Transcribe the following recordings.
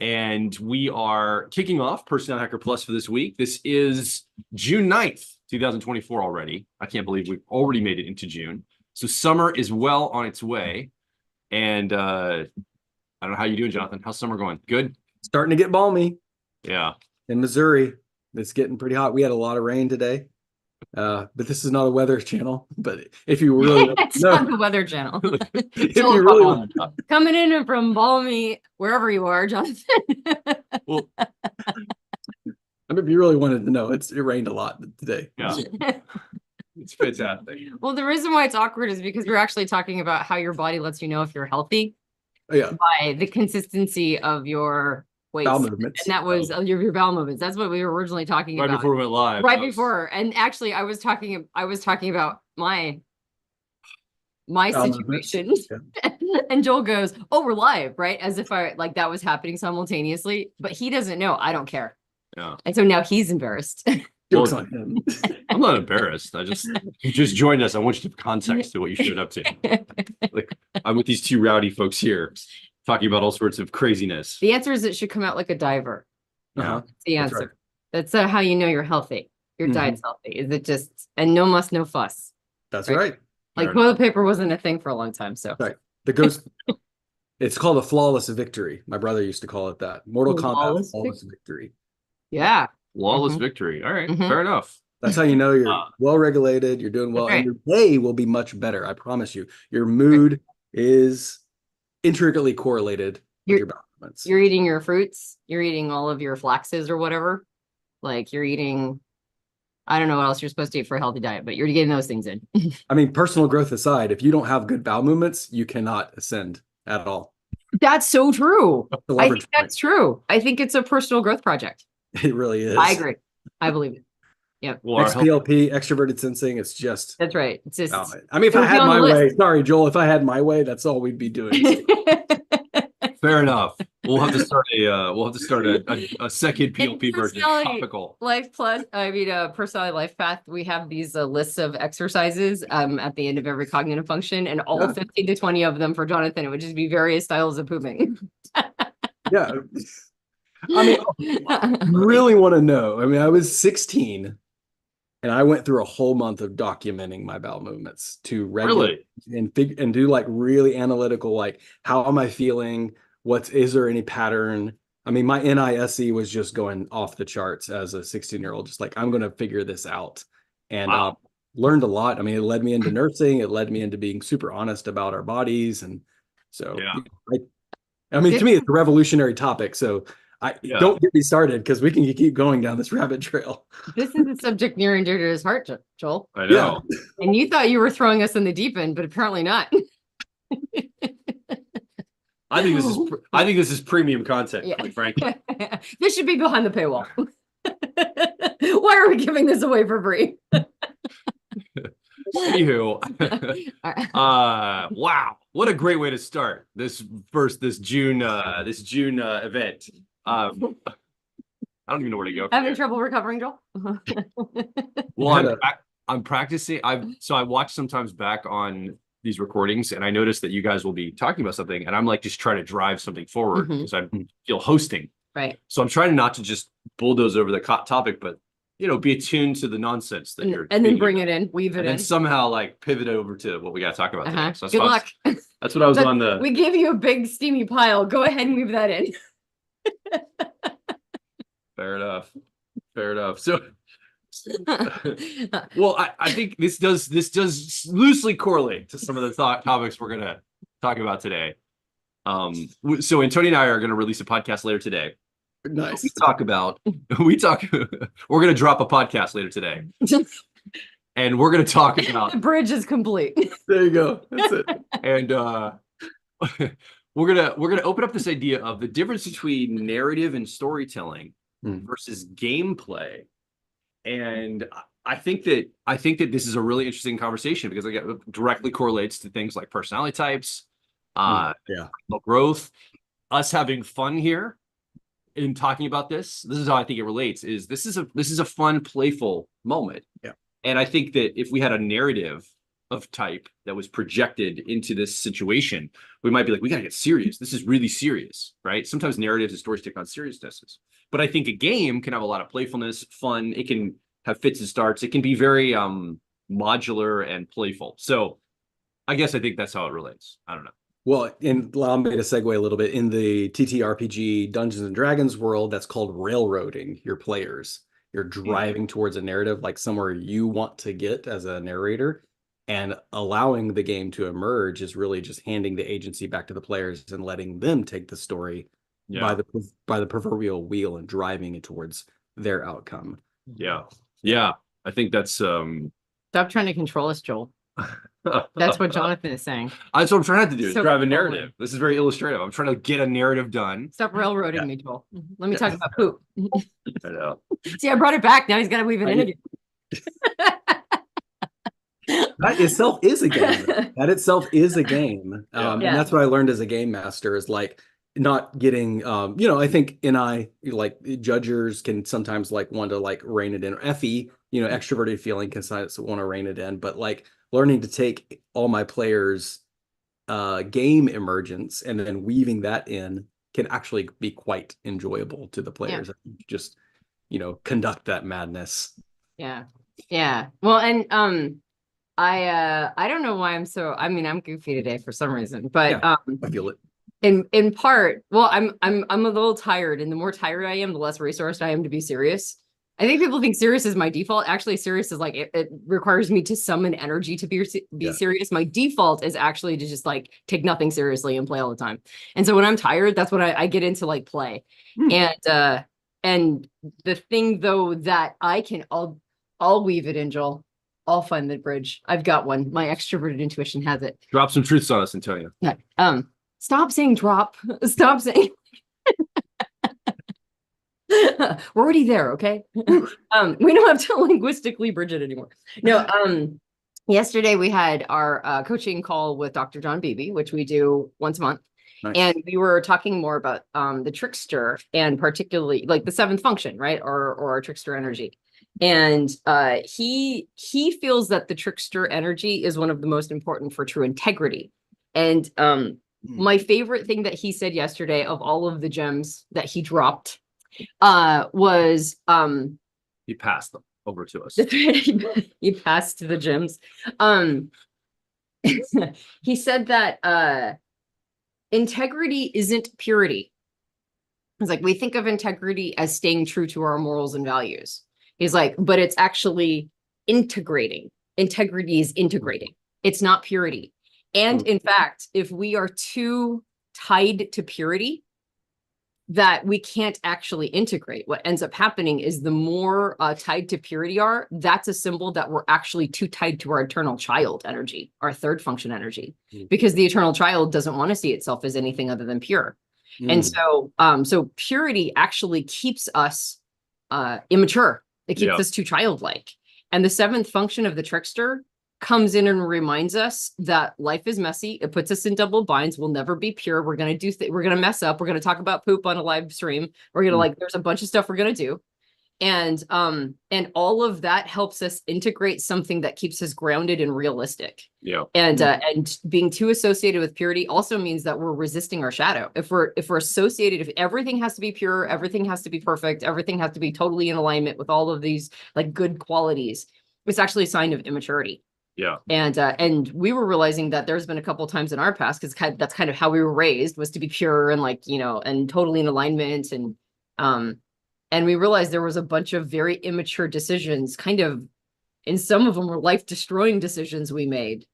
and we are kicking off Personality Hacker Plus for this week. This is June 9th, 2024 already. I can't believe we've already made it into June. So summer is well on its way. And I don't know how you doing, Jonathan. How's summer going? Good? Starting to get balmy. Yeah. In Missouri, it's getting pretty hot. We had a lot of rain today. But this is not a weather channel. But if you really it's not the weather channel. if you really want, coming in from balmy wherever you are, Jonathan. Well, I mean, if you really wanted to know, it rained a lot today. yeah. It's fantastic. Well, the reason why it's awkward is because we're actually talking about how your body lets you know if you're healthy. Yeah. By the consistency of your waist. Bowel movements. And that was your bowel movements. That's what we were originally talking about. Right before we went live. Right before. And actually I was talking about my situation. Yeah. And Joel goes, "Oh, we're live," right? As if that was happening simultaneously, but he doesn't know. I don't care. Yeah. And so now he's embarrassed. Well, I'm not embarrassed. You just joined us. I want you to have context to what you showed up to. Like, I'm with these two rowdy folks here talking about all sorts of craziness. The answer is it should come out like a diver. Yeah. That's the answer. That's how you know you're healthy. Your diet's healthy. Is it just, and no muss, no fuss. That's right. Like toilet paper wasn't a thing for a long time. So right. It's called a flawless victory. My brother used to call it that. Mortal Kombat flawless victory. Yeah. Flawless victory. All right. Fair enough. That's how you know you're well regulated, you're doing well, and your day will be much better. I promise you. Your mood is intricately correlated with your bowel movements. You're eating your fruits, you're eating all of your flaxes or whatever. Like you're eating, I don't know what else you're supposed to eat for a healthy diet, but you're getting those things in. I mean, personal growth aside, if you don't have good bowel movements, you cannot ascend at all. That's so true. I think that's true. I think it's a personal growth project. It really is. I agree. I believe it. Yeah. Well, XPLP, extroverted sensing, it's just. That's right. It's just. I mean, if I had my way, sorry, Joel, if I had my way, that's all we'd be doing. Fair enough. We'll have to start a second PLP version. Topical. Life Plus. Personality Life Path. We have these lists of exercises at the end of every cognitive function, and all 15 to 20 of them for Jonathan. It would just be various styles of pooping. Yeah. I mean, I really want to know. I mean, I was 16 and I went through a whole month of documenting my bowel movements to regulate and do like really analytical, like how am I feeling? Is there any pattern? I mean, my NISE was just going off the charts as a 16-year-old, just like, I'm going to figure this out. And learned a lot. I mean, it led me into nursing. It led me into being super honest about our bodies. And so, I mean, to me, it's a revolutionary topic. So don't get me started because we can keep going down this rabbit trail. This is a subject near and dear to his heart, Joel. I know. Yeah. And you thought you were throwing us in the deep end, but apparently not. I think this is premium content, quite frankly. This should be behind the paywall. Why are we giving this away for free? Anywho, wow, what a great way to start this June event. I don't even know where to go. Having trouble recovering, Joel? Well, I'm practicing. I watch sometimes back on these recordings, and I notice that you guys will be talking about something, and I'm like just trying to drive something forward because I feel hosting. Right. So I'm trying not to just bulldoze over the topic, but be attuned to the nonsense that you're and then bring it in, weave it in, and somehow like pivot over to what we got to talk about today. So good luck. That's what I was on the. We gave you a big steamy pile. Go ahead and weave that in. Fair enough. So, well, I think this does loosely correlate to some of the topics we're gonna talk about today. So Antonia and I are gonna release a podcast later today. Nice. We're going to drop a podcast later today. And we're going to talk about. The bridge is complete. There you go. That's it. And we're going to open up this idea of the difference between narrative and storytelling versus gameplay. And I think that this is a really interesting conversation because it directly correlates to things like personality types, growth, us having fun here. In talking about this is how I think it relates. This is a fun, playful moment. Yeah. And I think that if we had a narrative of type that was projected into this situation, we might be like, we got to get serious. This is really serious, right? Sometimes narratives and stories take on seriousness. But I think a game can have a lot of playfulness, fun. It can have fits and starts. It can be very modular and playful. So I think that's how it relates. I don't know. Well, and allow me to segue a little bit. In the TTRPG Dungeons and Dragons world, that's called railroading your players. You're driving towards a narrative, like somewhere you want to get as a narrator, and allowing the game to emerge is really just handing the agency back to the players and letting them take the story by the proverbial wheel and driving it towards their outcome. Yeah. I think that's Stop trying to control us, Joel. That's what Jonathan is saying. That's what I'm trying to do, is So drive a controlling. narrative. This is very illustrative. I'm trying to get a narrative done. Stop railroading me, Joel. Let me talk about poop. I know. See, I brought it back. Now he's got to weave it in again. That itself is a game. That itself is a game. And Yeah. that's what I learned as a game master, is like not getting, I think like judges can sometimes like want to like rein it in, or FE, extroverted feeling can sometimes want to rein it in, but like learning to take all my players' game emergence and then weaving that in can actually be quite enjoyable to the players. Just, conduct that madness. Yeah. Well, and I don't know why I'm goofy today for some reason, but I feel it. In part, well, I'm a little tired, and the more tired I am, the less resourced I am to be serious. I think people think serious is my default. Actually, serious is like it requires me to summon energy to be serious. My default is actually to just like take nothing seriously and play all the time. And so when I'm tired, that's when I get into like play. And the thing though that I'll weave it in, Joel. I'll find the bridge. I've got one. My extroverted intuition has it. Drop some truths on us, Antonia. Stop saying drop. Stop saying. We're already there, okay? We don't have to linguistically bridge it anymore. No, yesterday we had our coaching call with Dr. John Beebe, which we do once a month. Nice. And we were talking more about the trickster, and particularly like the seventh function, right? Or our trickster energy. And he feels that the trickster energy is one of the most important for true integrity. And my favorite thing that he said yesterday, of all of the gems that he dropped, was he passed them over to us. He passed the gems. He said that integrity isn't purity. It's like we think of integrity as staying true to our morals and values. He's like, but it's actually integrating. Integrity is integrating. It's not purity. And in fact, if we are too tied to purity, that we can't actually integrate. What ends up happening is the more tied to purity are, that's a symbol that we're actually too tied to our eternal child energy, our third function energy, because the eternal child doesn't want to see itself as anything other than pure. And so, so purity actually keeps us immature. It keeps us too childlike. And the seventh function of the trickster comes in and reminds us that life is messy. It puts us in double binds. We'll never be pure. We're going to we're going to mess up. We're going to talk about poop on a live stream. We're going to there's a bunch of stuff we're going to do. And all of that helps us integrate something that keeps us grounded and realistic. And being too associated with purity also means that we're resisting our shadow. If we're associated, if everything has to be pure, everything has to be perfect, everything has to be totally in alignment with all of these like good qualities, it's actually a sign of immaturity. And we were realizing that there's been a couple of times in our past, because that's kind of how we were raised, was to be pure and like, and totally in alignment. And we realized there was a bunch of very immature decisions, and some of them were life-destroying decisions we made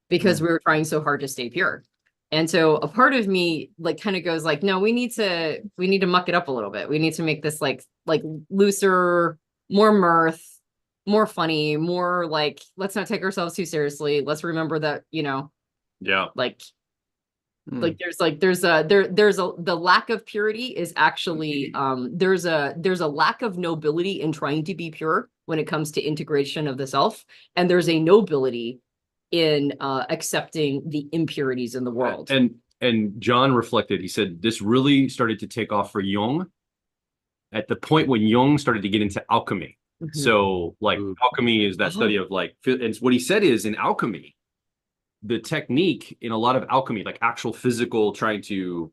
because we were trying so hard to stay pure. And so a part of me like kind of goes like, no, we need to muck it up a little bit. We need to make this like looser, more mirth, more funny, more like, let's not take ourselves too seriously. Let's remember that, the lack of purity is actually, there's a lack of nobility in trying to be pure when it comes to integration of the self. And there's a nobility in accepting the impurities in the world. And John reflected, he said, this really started to take off for Jung at the point when Jung started to get into alchemy. So like alchemy is that study of like, and what he said is in alchemy, the technique in a lot of alchemy, like actual physical, trying to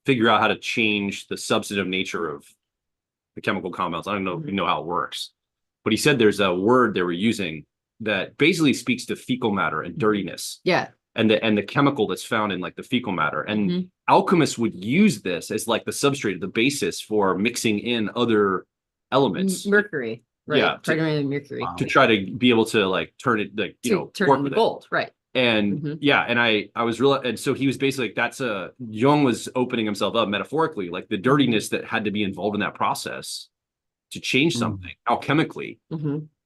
figure out how to change the substantive nature of the chemical compounds. I don't know if you know how it works, but he said there's a word they were using that basically speaks to fecal matter and dirtiness. Yeah. And the chemical that's found in like the fecal matter. And alchemists would use this as like the substrate, the basis for mixing in other elements. Mercury. Right. Yeah. Primary mercury. To try to be able to like turn it, like, turn it into gold. Right. And yeah, and I was real, and so he was basically like, Jung was opening himself up metaphorically, like the dirtiness that had to be involved in that process to change something alchemically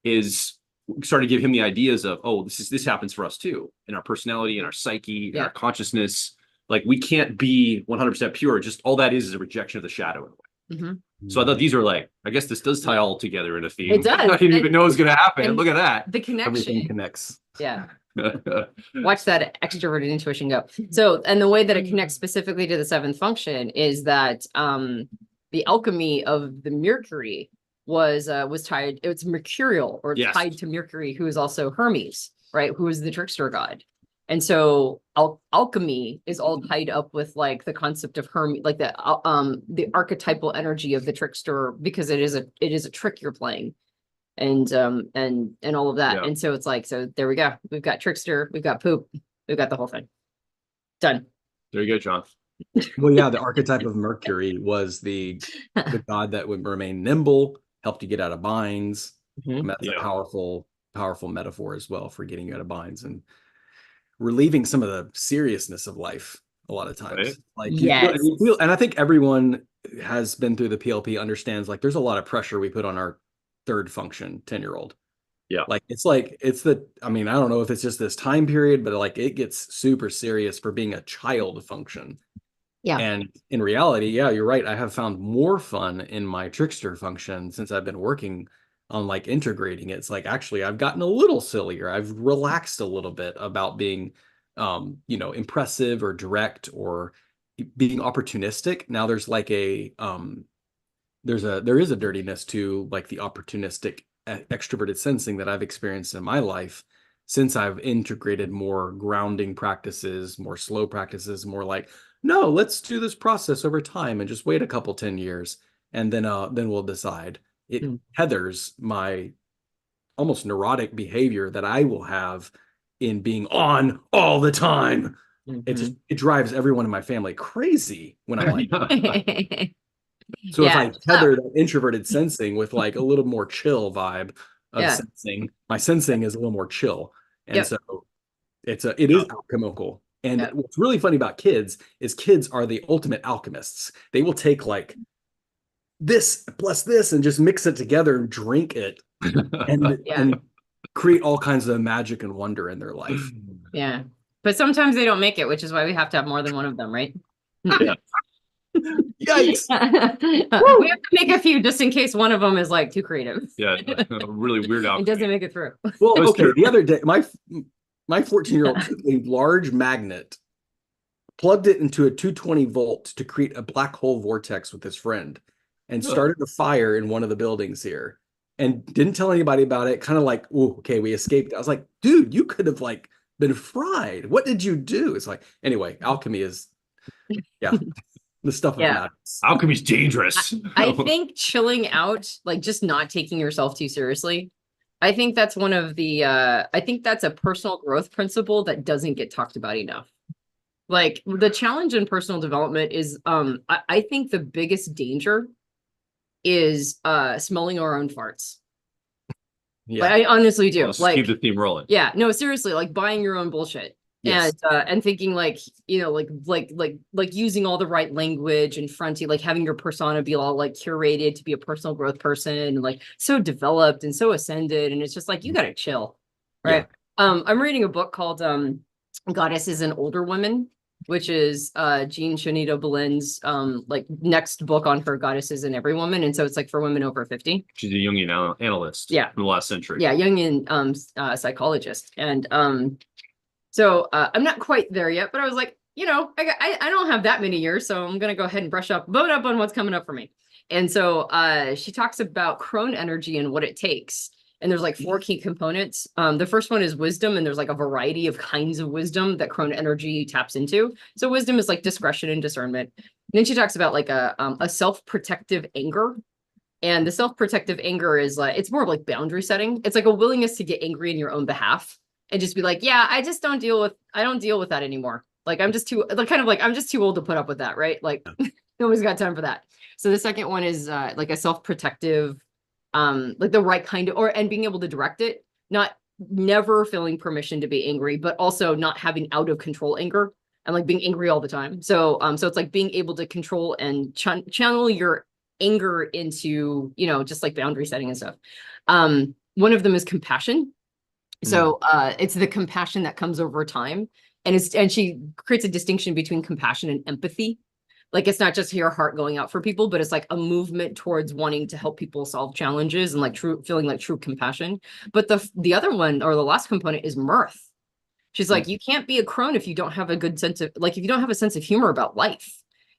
is started to give him the ideas of, oh, this happens for us too, in our personality, in our psyche, in our consciousness. Like we can't be 100% pure. Just all that is a rejection of the shadow in a way. So I thought these are like, I guess this does tie all together in a theme. It does. I didn't even know it was going to happen. Look at that. The connection. Everything connects. Yeah. Watch that extroverted intuition go. So, and the way that it connects specifically to the seventh function is that the alchemy of the Mercury was tied, it's mercurial, or tied to Mercury, who is also Hermes, right? Who is the trickster god. And so alchemy is all tied up with like the concept of Hermes, like the archetypal energy of the trickster, because it is a trick you're playing. And all of that. And so it's like, so there we go. We've got trickster, we've got poop, we've got the whole thing. Done. There you go, John. Well, yeah, the archetype of Mercury was the god that would remain nimble, helped you get out of binds. And that's a powerful metaphor as well for getting you out of binds and relieving some of the seriousness of life a lot of times. Like you feel, and I think everyone has been through the PLP, understands like there's a lot of pressure we put on our third function 10-year-old. Like it's I mean, I don't know if it's just this time period, but like it gets super serious for being a child function. And in reality, you're right, I have found more fun in my trickster function since I've been working on like integrating it. It's like, actually I've gotten a little sillier, I've relaxed a little bit about being impressive or direct or being opportunistic. Now there's like there is a dirtiness to like the opportunistic extroverted sensing that I've experienced in my life since I've integrated more grounding practices, more slow practices, more like, no, let's do this process over time and just wait a couple 10 years and then we'll decide. It tethers my almost neurotic behavior that I will have in being on all the time. It drives everyone in my family crazy when I'm like so if I tether that introverted sensing with like a little more chill vibe of sensing, my sensing is a little more chill. And so it is alchemical. And what's really funny about kids is kids are the ultimate alchemists. They will take like this plus this and just mix it together and drink it and create all kinds of magic and wonder in their life. Yeah. But sometimes they don't make it, which is why we have to have more than one of them, right? Yikes. We have to make a few just in case one of them is like too creative. Really weird outcome. It doesn't make it through. Well, okay, the other day, my 14-year-old took a large magnet, plugged it into a 220 volt to create a black hole vortex with his friend, and started a fire in one of the buildings here, and didn't tell anybody about it. Kind of like, oh, okay, we escaped. I was like, dude, you could have like been fried. What did you do? It's like, anyway, alchemy is, the stuff of matters. Alchemy's dangerous. I think chilling out, like just not taking yourself too seriously. I think that's one of the, I think that's a personal growth principle that doesn't get talked about enough. Like the challenge in personal development is, I think the biggest danger is smelling our own farts. Like, I honestly do. Like, keep the theme rolling. Yeah, no, seriously, like buying your own bullshit. And thinking like, like using all the right language and fronting, like having your persona be all like curated to be a personal growth person and like so developed and so ascended. And it's just like, you got to chill. Right. I'm reading a book called Goddesses and Older Women, which is Jean Shanita Boleyn's like next book on her goddesses and every woman. And so it's like for women over 50. She's a Jungian analyst from the last century. Yeah, Jungian psychologist. And so I'm not quite there yet, but I was like, I don't have that many years, so I'm going to go ahead and brush up on what's coming up for me. And so she talks about crone energy and what it takes. And there's like 4 key components. The first one is wisdom, and there's like a variety of kinds of wisdom that Crone energy taps into. So wisdom is like discretion and discernment. And then she talks about like a self-protective anger. And the self-protective anger is like, it's more of like boundary setting. It's like a willingness to get angry in your own behalf and just be like, yeah, I don't deal with that anymore. Like, I'm just too, like, kind of like, I'm just too old to put up with that. Right. Like nobody's got time for that. So the second one is like a self-protective, like the right kind of, and being able to direct it, never feeling permission to be angry, but also not having out of control anger and like being angry all the time. So it's like being able to control and channel your anger into, just like boundary setting and stuff. One of them is compassion. So it's the compassion that comes over time. And she creates a distinction between compassion and empathy. Like, it's not just your heart going out for people, but it's like a movement towards wanting to help people solve challenges and like feeling like true compassion. But the other one, or the last component, is mirth. She's like, you can't be a crone if you don't have a good sense of, like, if you don't have a sense of humor about life.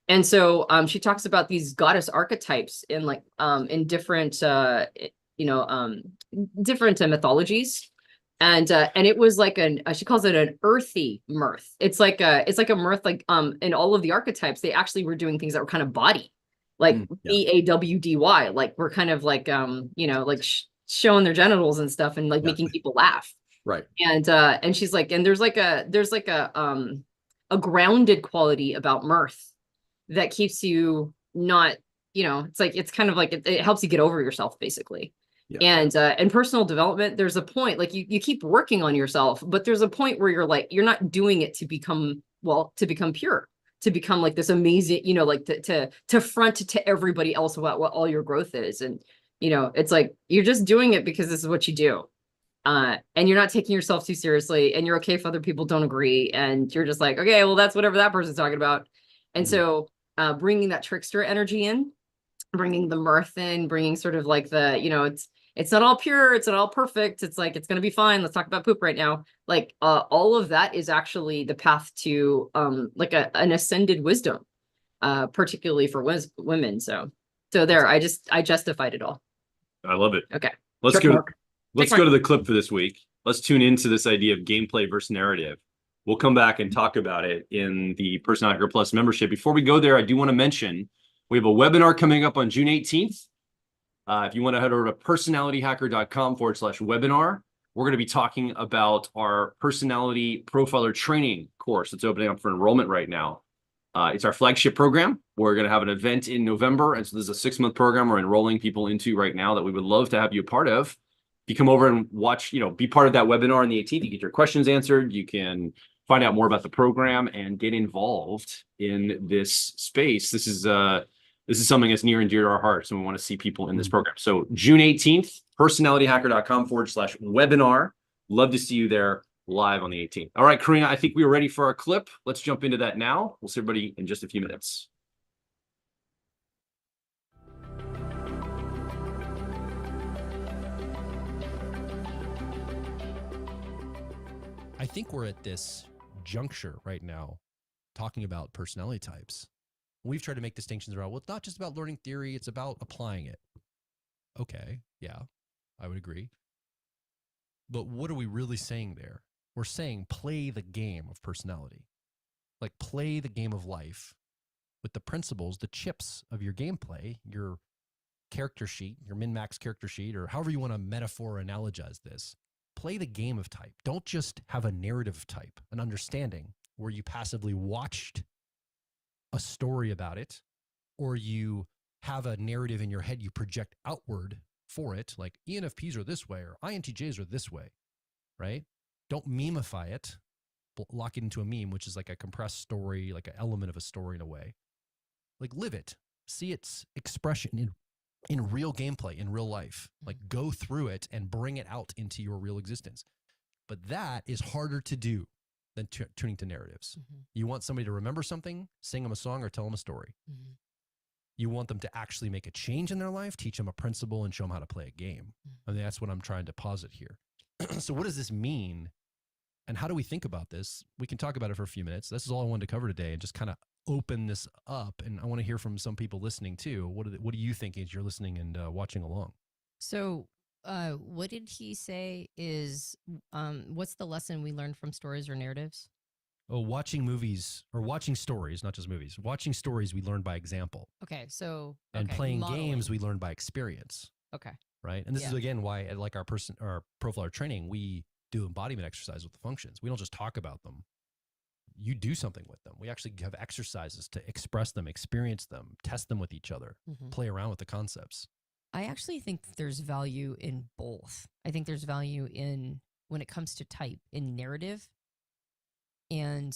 And so she talks about these goddess archetypes in like in different different mythologies. And it was like she calls it an earthy mirth. It's like a mirth, like in all of the archetypes, they actually were doing things that were kind of body, like BAWDY, like we're kind of like like showing their genitals and stuff and like making people laugh. Right. And she's like, and there's like a grounded quality about mirth that keeps you not, it's like, it's kind of like it helps you get over yourself, basically. Yeah. And personal development, there's a point, like you keep working on yourself, but there's a point where you're like, you're not doing it to become pure, to become like this amazing, like to front to everybody else about what all your growth is. And, it's like, you're just doing it because this is what you do. And you're not taking yourself too seriously, and you're okay if other people don't agree. And you're just like, okay, well, that's whatever that person's talking about. And so bringing that trickster energy in, bringing the mirth in, bringing sort of like the, it's not all pure, it's not all perfect. It's like, it's going to be fine. Let's talk about poop right now. Like all of that is actually the path to like an ascended wisdom, particularly for women. So there, I justified it all. I love it. Okay. Let's go to the clip for this week. Let's tune into this idea of gameplay versus narrative. We'll come back and talk about it in the Personality Hacker Plus membership. Before we go there, I do want to mention we have a webinar coming up on June 18th. If you want to head over to personalityhacker.com/webinar, we're going to be talking about our personality profiler training course that's opening up for enrollment right now. It's our flagship program. We're going to have an event in November. And so this is a 6-month program we're enrolling people into right now that we would love to have you a part of. If you come over and watch, be part of that webinar on the 18th, you get your questions answered. You can find out more about the program and get involved in this space. This is something that's near and dear to our hearts, and we want to see people in this program. So June 18th, personalityhacker.com/webinar. Love to see you there live on the 18th. All right, Karina, I think we are ready for our clip. Let's jump into that now. We'll see everybody in just a few minutes. I think we're at this juncture right now talking about personality types. We've tried to make distinctions around, well, it's not just about learning theory, it's about applying it. Okay, yeah, I would agree. But what are we really saying there? We're saying play the game of personality. Like play the game of life with the principles, the chips of your gameplay, your character sheet, your min-max character sheet, or however you want to metaphor or analogize this. Play the game of type. Don't just have a narrative type, an understanding where you passively watched a story about it, or you have a narrative in your head you project outward for it, like ENFPs are this way or INTJs are this way, right? Don't memify it, lock it into a meme, which is like a compressed story, like an element of a story in a way. Like live it, see its expression in real gameplay, in real life. Like go through it and bring it out into your real existence. But that is harder to do than tuning to narratives. You want somebody to remember something, sing them a song or tell them a story. You want them to actually make a change in their life, teach them a principle and show them how to play a game. I mean, that's what I'm trying to posit here. So what does this mean? And how do we think about this? We can talk about it for a few minutes. This is all I wanted to cover today and just kind of open this up. And I want to hear from some people listening too. What do you think as you're listening and watching along? So what did he say is, what's the lesson we learned from stories or narratives? Oh, watching movies or watching stories, not just movies. Watching stories we learn by example. Okay, so And playing modeling. games we learn by experience. Okay. Right. And this is again why at like our profiler training, we do embodiment exercise with the functions. We don't just talk about them. You do something with them. We actually have exercises to express them, experience them, test them with each other, play around with the concepts. I actually think there's value in both. I think there's value in, when it comes to type, in narrative. And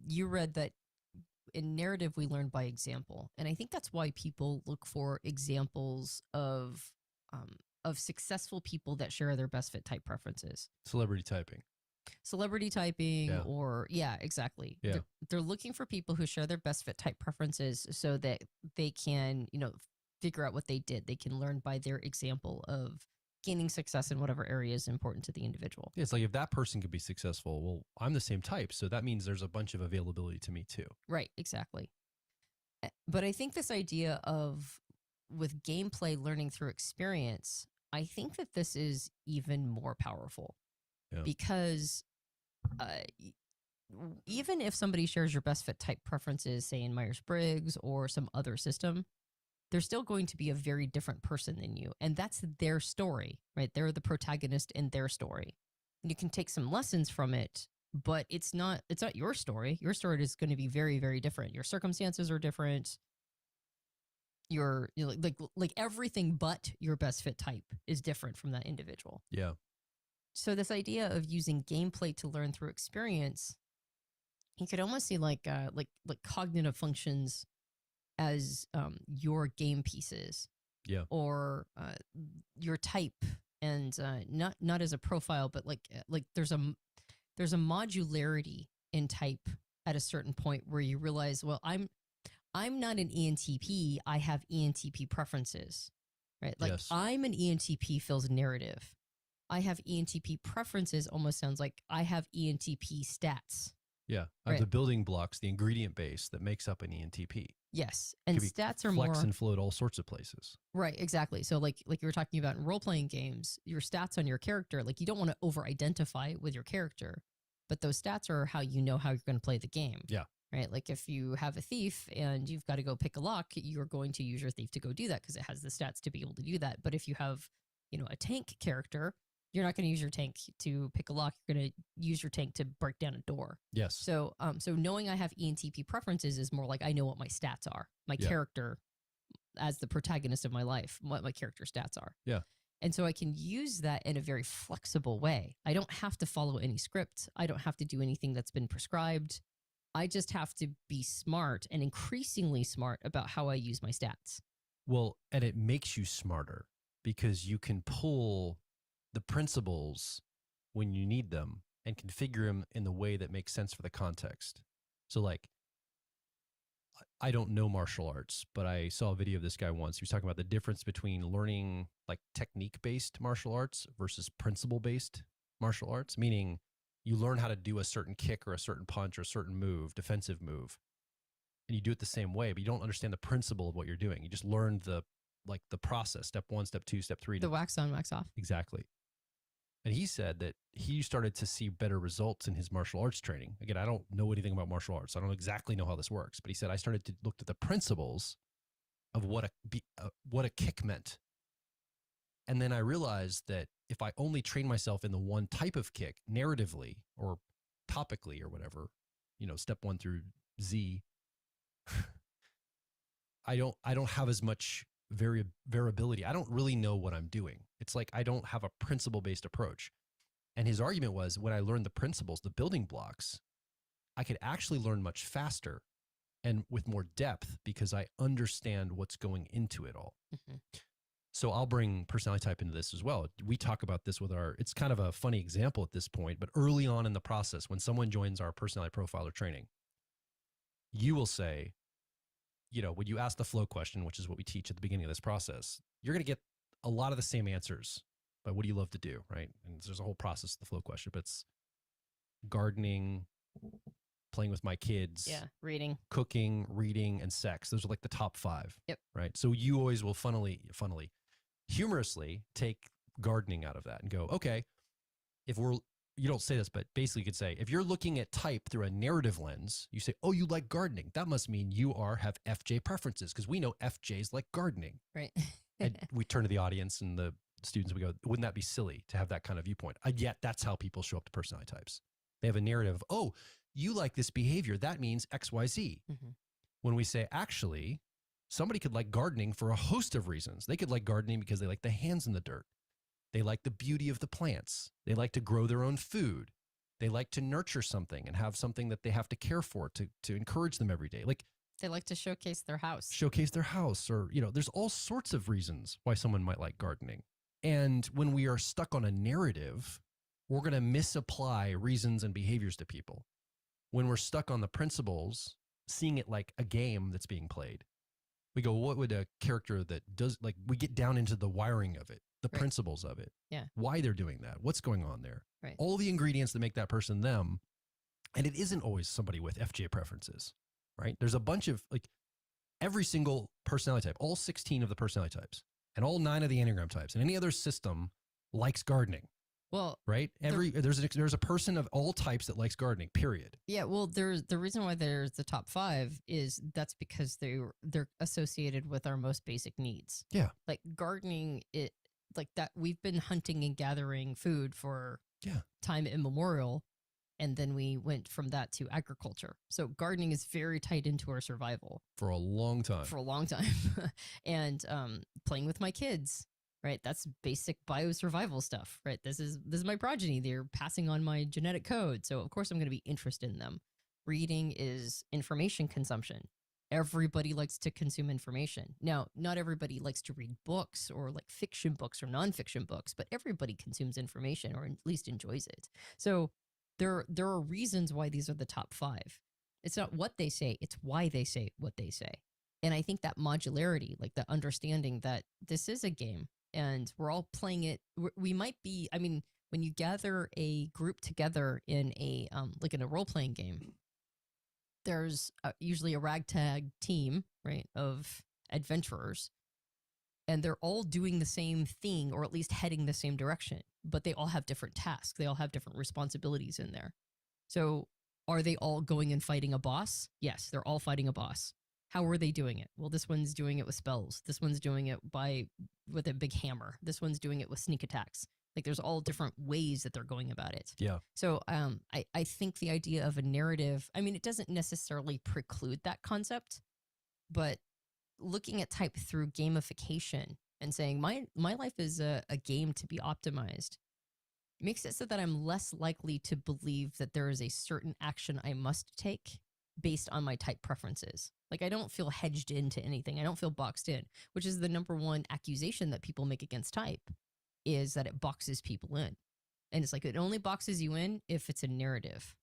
you read that in narrative we learn by example, and I think that's why people look for examples of successful people that share their best fit type preferences. Celebrity typing, or exactly. Yeah. They're looking for people who share their best fit type preferences so that they can, figure out what they did. They can learn by their example of gaining success in whatever area is important to the individual. Yeah, it's like if that person could be successful, well, I'm the same type, so that means there's a bunch of availability to me too. Right, exactly. But I think this idea of, with gameplay learning through experience, I think that this is even more powerful. Because even if somebody shares your best fit type preferences, say in Myers-Briggs or some other system, they're still going to be a very different person than you. And that's their story, right? They're the protagonist in their story. And you can take some lessons from it, but it's not your story. Your story is going to be very, very different. Your circumstances are different. Like everything but your best fit type is different from that individual. Yeah. So this idea of using gameplay to learn through experience, you could almost see like cognitive functions as your game pieces, or your type, and not as a profile, but like there's a modularity in type at a certain point where you realize, well, I'm not an ENTP. I have ENTP preferences, right? Like I'm an ENTP feels narrative. I have ENTP preferences almost sounds like I have ENTP stats. Yeah, I have the building blocks, the ingredient base that makes up an ENTP. Yes, and stats are flex more and float all sorts of places. Right, exactly. So like you were talking about in role-playing games, your stats on your character, like you don't want to over-identify with your character, but those stats are how you know how you're going to play the game. Yeah. Right? Like if you have a thief and you've got to go pick a lock, you're going to use your thief to go do that because it has the stats to be able to do that. But if you have, a tank character, you're not going to use your tank to pick a lock. You're going to use your tank to break down a door. Yes. So knowing I have ENTP preferences is more like I know what my stats are. My character, as the protagonist of my life, what my character stats are. Yeah. And so I can use that in a very flexible way. I don't have to follow any script. I don't have to do anything that's been prescribed. I just have to be smart and increasingly smart about how I use my stats. Well, and it makes you smarter because you can pull the principles when you need them and configure them in the way that makes sense for the context. So like, I don't know martial arts, but I saw a video of this guy once. He was talking about the difference between learning like technique-based martial arts versus principle-based martial arts, meaning you learn how to do a certain kick or a certain punch or a certain move, defensive move, and you do it the same way, but you don't understand the principle of what you're doing. You just learn the process, step 1, step 2, step 3. The wax on, wax off. Exactly. And he said that he started to see better results in his martial arts training. Again, I don't know anything about martial arts. I don't exactly know how this works, but he said, I started to look at the principles of what a kick meant. And then I realized that if I only train myself in the one type of kick narratively or topically or whatever, step 1 through Z, I don't have as much variability. I don't really know what I'm doing. It's like I don't have a principle-based approach. And his argument was when I learned the principles, the building blocks, I could actually learn much faster and with more depth because I understand what's going into it all. Mm-hmm. So I'll bring personality type into this as well. We talk about this with it's kind of a funny example at this point, but early on in the process, when someone joins our personality profiler training, you will say, when you ask the flow question, which is what we teach at the beginning of this process, you're going to get a lot of the same answers. But what do you love to do, right? And there's a whole process of the flow question, but it's gardening, playing with my kids, reading, cooking, reading, and sex. Those are like the top 5. Yep. Right. So you always will funnily, humorously take gardening out of that and go, okay, you don't say this, but basically you could say, if you're looking at type through a narrative lens, you say, oh, you like gardening. That must mean you have FJ preferences, because we know FJs like gardening. Right. And we turn to the audience and the students, we go, wouldn't that be silly to have that kind of viewpoint? Yet that's how people show up to personality types. They have a narrative of, oh, you like this behavior. That means XYZ. Mm-hmm. When we say, actually, somebody could like gardening for a host of reasons. They could like gardening because they like the hands in the dirt. They like the beauty of the plants. They like to grow their own food. They like to nurture something and have something that they have to care for to encourage them every day. Like they like to showcase their house. Or, there's all sorts of reasons why someone might like gardening. And when we are stuck on a narrative, we're going to misapply reasons and behaviors to people. When we're stuck on the principles, seeing it like a game that's being played, we go, what would a character that does, like, we get down into the wiring of it, the principles of it, why they're doing that, what's going on there, all the ingredients that make that person them. And it isn't always somebody with FJ preferences, right? There's a bunch of, like, every single personality type, all 16 of the personality types and all 9 of the Enneagram types and any other system likes gardening. Well, right. There's a person of all types that likes gardening, period. Yeah. Well, there's the reason why there's the top 5 is that's because they're associated with our most basic needs. Yeah. Like gardening, like that we've been hunting and gathering food for time immemorial. And then we went from that to agriculture. So gardening is very tied into our survival. For a long time. And playing with my kids, right? That's basic biosurvival stuff, right? This is my progeny. They're passing on my genetic code. So of course I'm going to be interested in them. Reading is information consumption. Everybody likes to consume information. Now, not everybody likes to read books or like fiction books or nonfiction books, but everybody consumes information or at least enjoys it. So there are reasons why these are the top 5. It's not what they say, it's why they say what they say. And I think that modularity, like the understanding that this is a game and we're all playing it. We might be, I mean, when you gather a group together in a role-playing game, there's usually a ragtag team, right, of adventurers, and they're all doing the same thing or at least heading the same direction, but they all have different tasks. They all have different responsibilities in there. So are they all going and fighting a boss? Yes, they're all fighting a boss. How are they doing it? Well, this one's doing it with spells. This one's doing it with a big hammer. This one's doing it with sneak attacks. Like there's all different ways that they're going about it. Yeah. So I think the idea of a narrative, I mean, it doesn't necessarily preclude that concept, but looking at type through gamification and saying my life is a game to be optimized makes it so that I'm less likely to believe that there is a certain action I must take based on my type preferences. Like I don't feel hedged into anything. I don't feel boxed in, which is the number one accusation that people make against type, is that it boxes people in. And it's like, it only boxes you in if it's a narrative,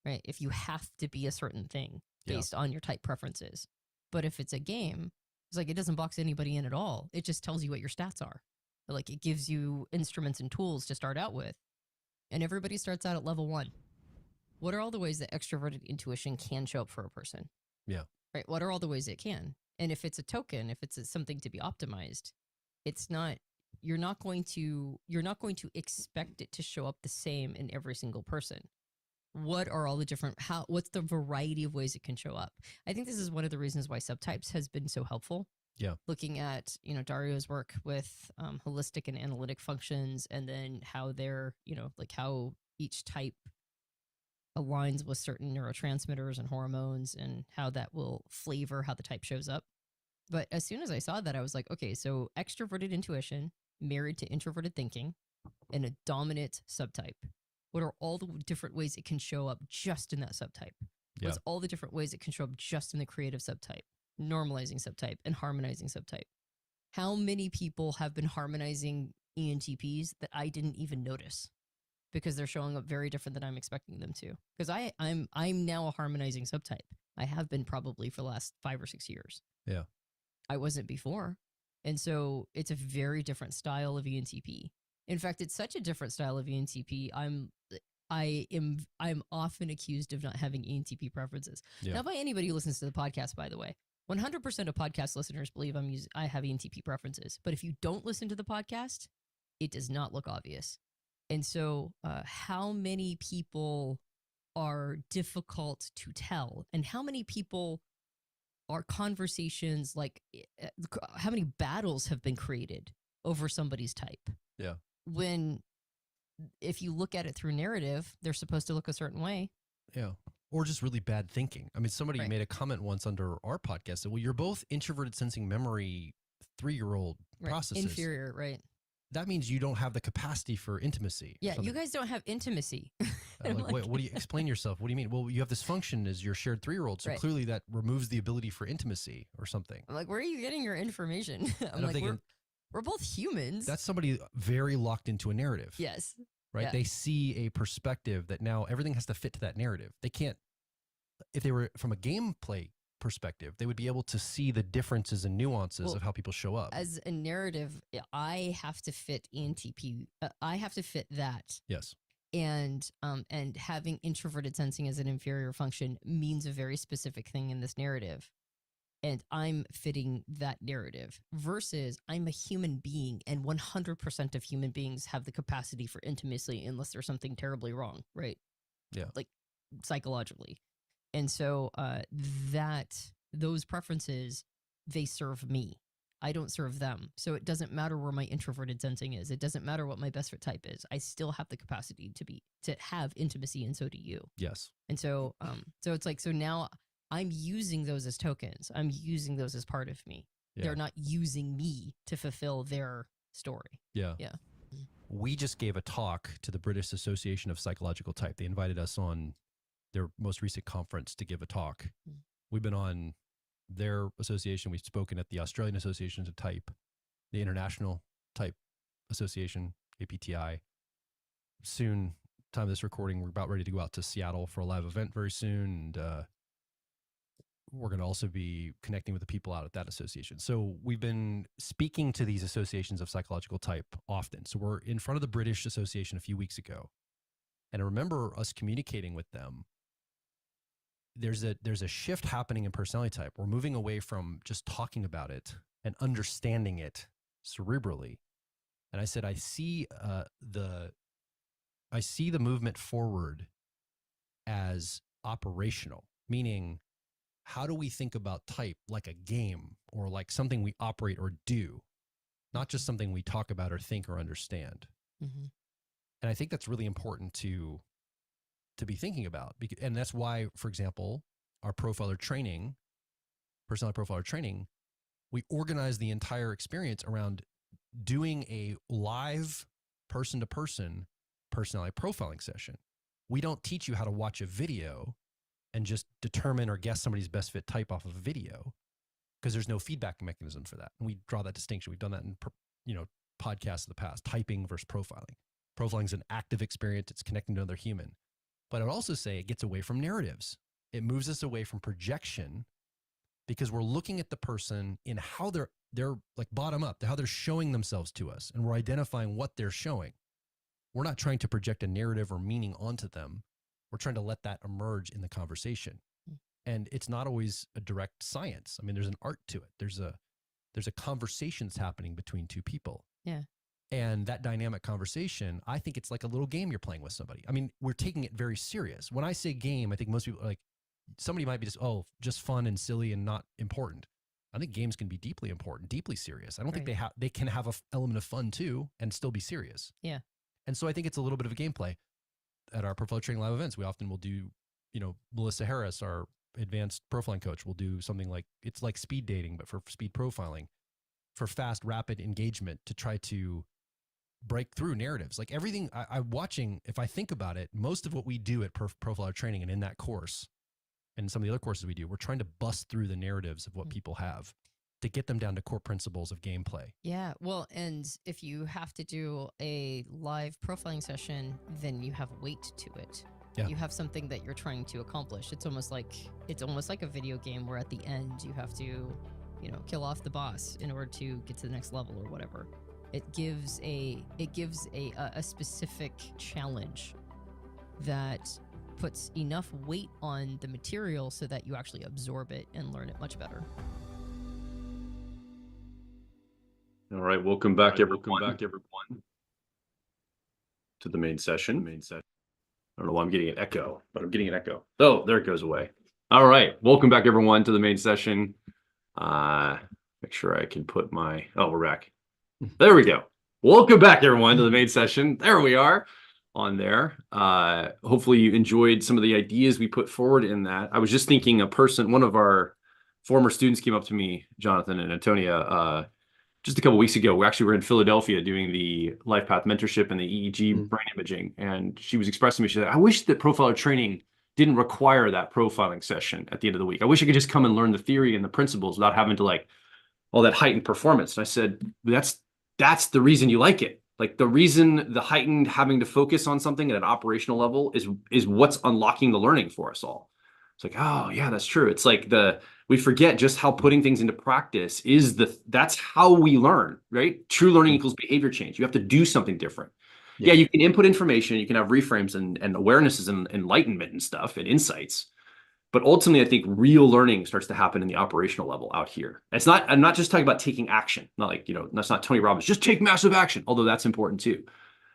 right? If you have to be a certain thing based on your type preferences. But if it's a game, it's like, it doesn't box anybody in at all. It just tells you what your stats are. Like it gives you instruments and tools to start out with. And everybody starts out at level 1. What are all the ways that extroverted intuition can show up for a person? Yeah. Right. What are all the ways it can? And if it's a token, if it's something to be optimized, it's not, you're not going to expect it to show up the same in every single person. What are all the different, what's the variety of ways it can show up? I think this is one of the reasons why subtypes has been so helpful. Yeah. Looking at, Dario's work with holistic and analytic functions, and then how they're, like how each type aligns with certain neurotransmitters and hormones and how that will flavor how the type shows up. But as soon as I saw that, I was like, okay, so extroverted intuition married to introverted thinking and a dominant subtype. What are all the different ways it can show up just in that subtype? Yeah. What's all the different ways it can show up just in the creative subtype, normalizing subtype, and harmonizing subtype? How many people have been harmonizing ENTPs that I didn't even notice because they're showing up very different than I'm expecting them to? Because I'm now a harmonizing subtype. I have been probably for the last 5 or 6 years. Yeah. I wasn't before. And so it's a very different style of ENTP. In fact, it's such a different style of ENTP. I'm often accused of not having ENTP preferences. Yeah. Not by anybody who listens to the podcast, by the way. 100% of podcast listeners believe I have ENTP preferences, but if you don't listen to the podcast, it does not look obvious. And so, how many people are difficult to tell, and how many people are conversations like how many battles have been created over somebody's type? Yeah. When if you look at it through narrative, they're supposed to look a certain way. Yeah. Or just really bad thinking. I mean, somebody Right. made a comment once under our podcast that, well, you're both introverted sensing memory 3-year-old Right. processes. Inferior, right? That means you don't have the capacity for intimacy. or Yeah, you something. guys don't have intimacy. I'm like, wait, what do you explain yourself? What do you mean? Well, you have this function as your shared 3-year-old. So Right. clearly that removes the ability for intimacy or something. I'm like, where are you getting your information? I'm I'm like, thinking, we're both humans. that's somebody very locked into a narrative. yes. Right. yeah. They see a perspective that now everything has to fit to that narrative. They can't, if they were from a gameplay perspective, they would be able to see the differences and nuances Well, of how people show up. As a narrative, I have to fit ENTP. I have to fit that. Yes. And having introverted sensing as an inferior function means a very specific thing in this narrative. And I'm fitting that narrative versus I'm a human being, and 100% of human beings have the capacity for intimacy unless there's something terribly wrong, right? Yeah. Like psychologically. And so those preferences, they serve me. I don't serve them. So it doesn't matter where my introverted sensing is. It doesn't matter what my best fit type is. I still have the capacity to have intimacy, and so do you. Yes. And so it's like, so now I'm using those as tokens. I'm using those as part of me. Yeah. They're not using me to fulfill their story. Yeah. Yeah. We just gave a talk to the British Association of Psychological Type. They invited us on their most recent conference to give a talk. Mm. We've been on their association. We've spoken at the Australian Association of Type, the International Type Association, APTI. Soon, time of this recording, we're about ready to go out to Seattle for a live event very soon. And we're going to also be connecting with the people out at that association. So we've been speaking to these associations of psychological type often. So we're in front of the British Association a few weeks ago. And I remember us communicating with them. There's a shift happening in personality type. We're moving away from just talking about it and understanding it cerebrally. And I said, I see the movement forward as operational, meaning how do we think about type like a game or like something we operate or do, not just something we talk about or think or understand. Mm-hmm. And I think that's really important to be thinking about. And that's why, for example, our personality profiler training, we organize the entire experience around doing a live person-to-person personality profiling session. We don't teach you how to watch a video and just determine or guess somebody's best fit type off of a video, because there's no feedback mechanism for that. And we draw that distinction. We've done that in podcasts in the past, typing versus profiling. Profiling is an active experience. It's connecting to another human. But I would also say it gets away from narratives. It moves us away from projection, because we're looking at the person in how they're like bottom up, how they're showing themselves to us. And we're identifying what they're showing. We're not trying to project a narrative or meaning onto them. We're trying to let that emerge in the conversation. And it's not always a direct science. I mean, there's an art to it. There's a conversation that's happening between two people. Yeah. And that dynamic conversation, I think it's like a little game you're playing with somebody. I mean, we're taking it very serious. When I say game, I think most people are like, somebody might be just fun and silly and not important. I think games can be deeply important, deeply serious. I don't think they can have an element of fun too and still be serious. Yeah. And so I think it's a little bit of a gameplay. At our portfolio training live events, we often will do, Melissa Harris, our advanced profiling coach, will do something like, it's like speed dating, but for speed profiling, for fast, rapid engagement to try to break through narratives. Like everything I'm watching, if I think about it, most of what we do at profiler training and in that course and some of the other courses we do, we're trying to bust through the narratives of what people have to get them down to core principles of gameplay. Yeah. Well, and if you have to do a live profiling session, then you have weight to it. Yeah. You have something that you're trying to accomplish. It's almost like a video game where at the end you have to, kill off the boss in order to get to the next level or whatever. It gives a specific challenge that puts enough weight on the material so that you actually absorb it and learn it much better. All right, welcome back, everyone, to the main session. I don't know why I'm getting an echo, but I'm getting an echo. Oh, there it goes away. All right, welcome back, everyone, to the main session. Make sure I can put my, oh, we're back. There we go. Welcome back, everyone, to the main session. There we are on there. Hopefully you enjoyed some of the ideas we put forward in that. I was just thinking one of our former students came up to me, Jonathan and Antonia, just a couple of weeks ago. We actually were in Philadelphia doing the Life Path Mentorship and the EEG brain imaging. And she was expressing to me, she said, I wish that profiler training didn't require that profiling session at the end of the week. I wish I could just come and learn the theory and the principles without having to like all that heightened performance. And I said, that's the reason you like it. Like the reason the heightened having to focus on something at an operational level is what's unlocking the learning for us all. It's like, oh yeah, that's true. It's like we forget just how putting things into practice that's how we learn, right? True learning equals behavior change. You have to do something different. Yeah, you can input information, you can have reframes and awarenesses and enlightenment and stuff and insights. But ultimately, I think real learning starts to happen in the operational level out here. I'm not just talking about taking action. Not like, that's not Tony Robbins, just take massive action, although that's important too.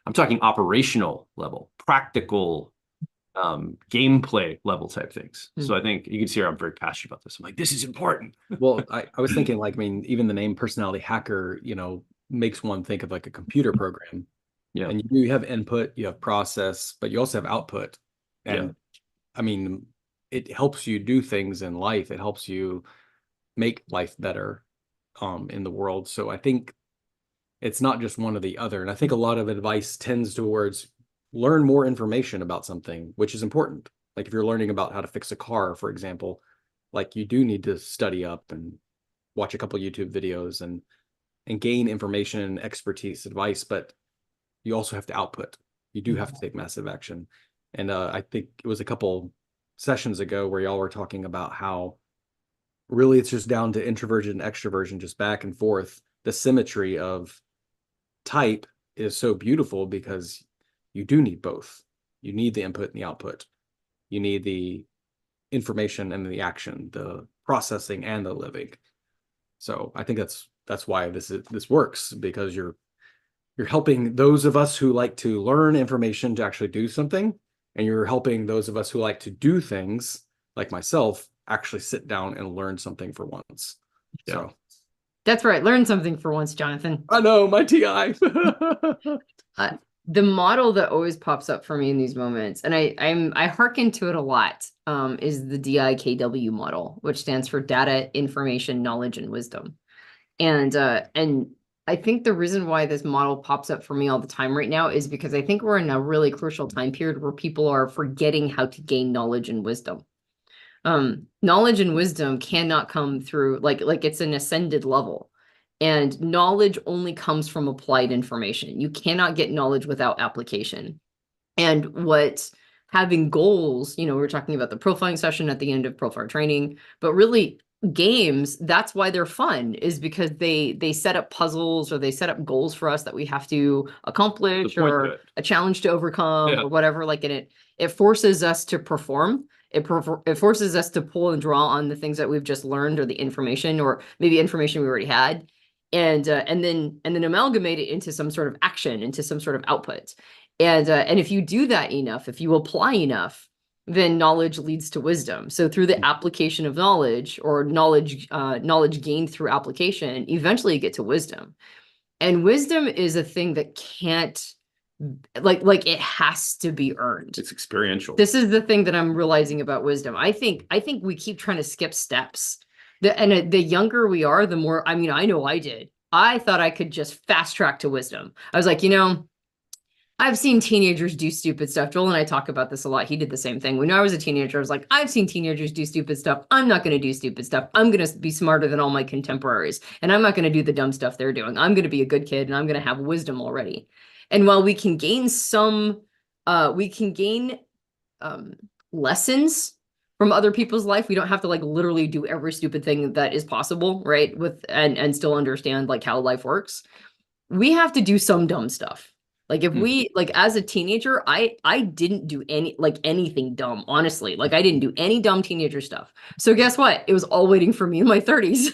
I'm talking operational level, practical, gameplay level type things. So I think you can see here I'm very passionate about this. I'm like, this is important. Well, I was thinking like, I mean, even the name personality hacker, makes one think of like a computer program. Yeah. And you have input, you have process, but you also have output. And I mean, it helps you do things in life. It helps you make life better in the world. So I think it's not just one or the other. And I think a lot of advice tends towards learn more information about something, which is important. Like if you're learning about how to fix a car, for example, like you do need to study up and watch a couple YouTube videos and gain information and expertise, advice, but you also have to output. You do have to take massive action. And I think it was a couple sessions ago where y'all were talking about how really it's just down to introversion and extroversion, just back and forth. The symmetry of type is so beautiful because you do need both. You need the input and the output. You need the information and the action, the processing and the living. So I think that's why this works, because you're helping those of us who like to learn information to actually do something, and you're helping those of us who like to do things, like myself, actually sit down and learn something for once. Yeah. So that's right. Learn something for once, Jonathan. I know, my TI. The model that always pops up for me in these moments, and I hearken to it a lot, is the DIKW model, which stands for data, information, knowledge, and wisdom. And I think the reason why this model pops up for me all the time right now is because I think we're in a really crucial time period where people are forgetting how to gain knowledge and wisdom. Knowledge and wisdom cannot come through like it's an ascended level, and knowledge only comes from applied information. You cannot get knowledge without application. And what having goals, we were talking about the profiling session at the end of profile training, but really games, that's why they're fun, is because they set up puzzles or they set up goals for us that we have to accomplish or a challenge to overcome or whatever. Like it forces us to perform. It forces us to pull and draw on the things that we've just learned, or the information, or maybe information we already had, and then amalgamate it into some sort of action, into some sort of output. And if you do that enough, if you apply enough, then knowledge leads to wisdom. So through the application of knowledge, or knowledge gained through application, eventually you get to wisdom. And wisdom is a thing that can't, like it has to be earned. It's experiential. This is the thing that I'm realizing about wisdom. I think we keep trying to skip steps. The younger we are, the more, I know I did. I thought I could just fast track to wisdom. I was like, I've seen teenagers do stupid stuff. Joel and I talk about this a lot. He did the same thing. When I was a teenager, I was like, I've seen teenagers do stupid stuff. I'm not going to do stupid stuff. I'm going to be smarter than all my contemporaries. And I'm not going to do the dumb stuff they're doing. I'm going to be a good kid, and I'm going to have wisdom already. And while we can gain lessons from other people's life, we don't have to literally do every stupid thing that is possible, right? And still understand how life works. We have to do some dumb stuff. Like if we like as a teenager, I didn't do anything dumb, honestly. Like I didn't do any dumb teenager stuff. So guess what? It was all waiting for me in my 30s.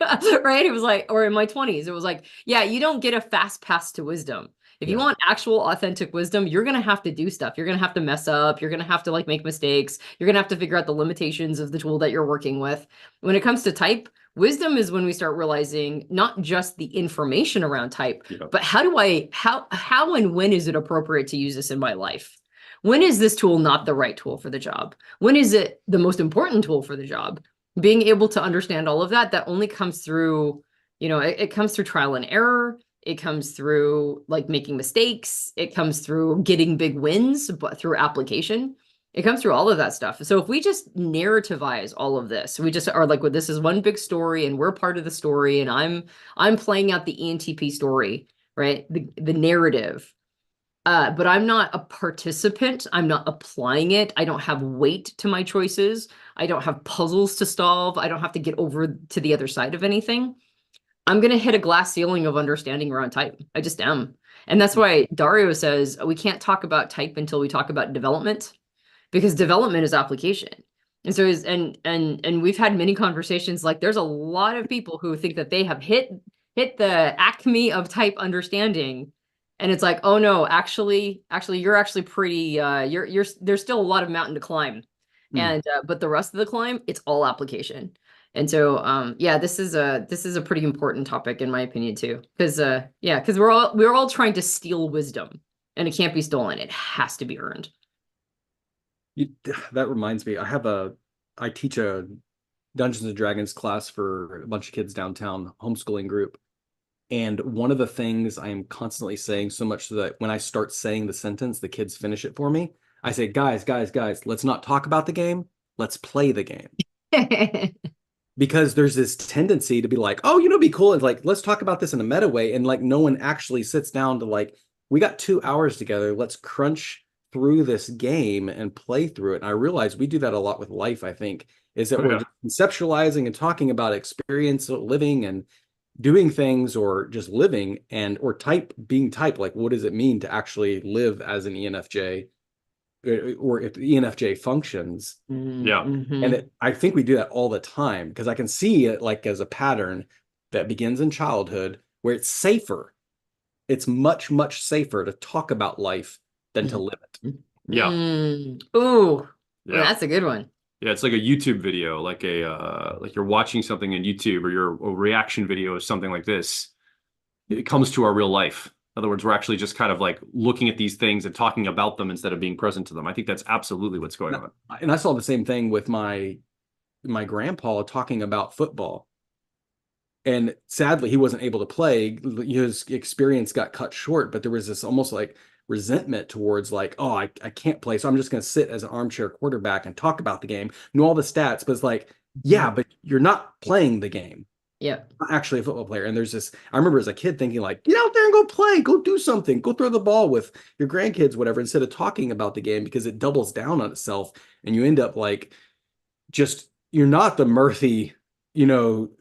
Right? It was like, or in my 20s. It was like, yeah, you don't get a fast pass to wisdom. If you want actual authentic wisdom, you're going to have to do stuff. You're going to have to mess up. You're going to have to like make mistakes. You're going to have to figure out the limitations of the tool that you're working with. When it comes to type, wisdom is when we start realizing not just the information around type, but how and when is it appropriate to use this in my life? When is this tool not the right tool for the job? When is it the most important tool for the job? Being able to understand all of that only comes through, it comes through trial and error. It comes through like making mistakes. It comes through getting big wins, but through application. It comes through all of that stuff. So if we just narrativize all of this, we just are like, well, this is one big story and we're part of the story and I'm playing out the ENTP story, right? The narrative. But I'm not a participant. I'm not applying it. I don't have weight to my choices. I don't have puzzles to solve. I don't have to get over to the other side of anything. I'm going to hit a glass ceiling of understanding around type. I just am. And that's why Dario says we can't talk about type until we talk about development, because development is application. And so and we've had many conversations, like there's a lot of people who think that they have hit the acme of type understanding. And it's like, oh no, actually you're actually pretty you're there's still a lot of mountain to climb. And but the rest of the climb, it's all application. And so this is a pretty important topic in my opinion too, because because we're all trying to steal wisdom, and it can't be stolen. It has to be earned. That reminds me, I teach a Dungeons and Dragons class for a bunch of kids downtown, homeschooling group. And one of the things I am constantly saying, so much so that when I start saying the sentence, the kids finish it for me. I say, guys, let's not talk about the game. Let's play the game. Because there's this tendency to be like, oh, it'd be cool. And like, let's talk about this in a meta way. And like, no one actually sits down to like, we got 2 hours together. Let's crunch through this game and play through it. And I realize we do that a lot with life, I think, is that we're conceptualizing and talking about experience, living and doing things, or just living, and or being type. Like, what does it mean to actually live as an ENFJ? Or if the ENFJ functions. And I think we do that all the time, because I can see it like as a pattern that begins in childhood, where it's safer. It's much, much safer to talk about life than to live it. Ooh, that's a good one. Yeah, it's like a YouTube video, like like you're watching something on YouTube, or your reaction video is something like this. It comes to our real life. In other words, we're actually just kind of like looking at these things and talking about them instead of being present to them. I think that's absolutely what's going on. And I saw the same thing with my grandpa talking about football. And sadly, he wasn't able to play. His experience got cut short, but there was this almost like resentment towards like, oh, I can't play, so I'm just going to sit as an armchair quarterback and talk about the game, know all the stats. But it's like, yeah, but you're not playing the game. Yeah, not actually a football player. And there's this, I remember as a kid thinking like, get out there and go play, go do something, go throw the ball with your grandkids, whatever, instead of talking about the game, because it doubles down on itself. And you end up like, just, you're not the mirthy,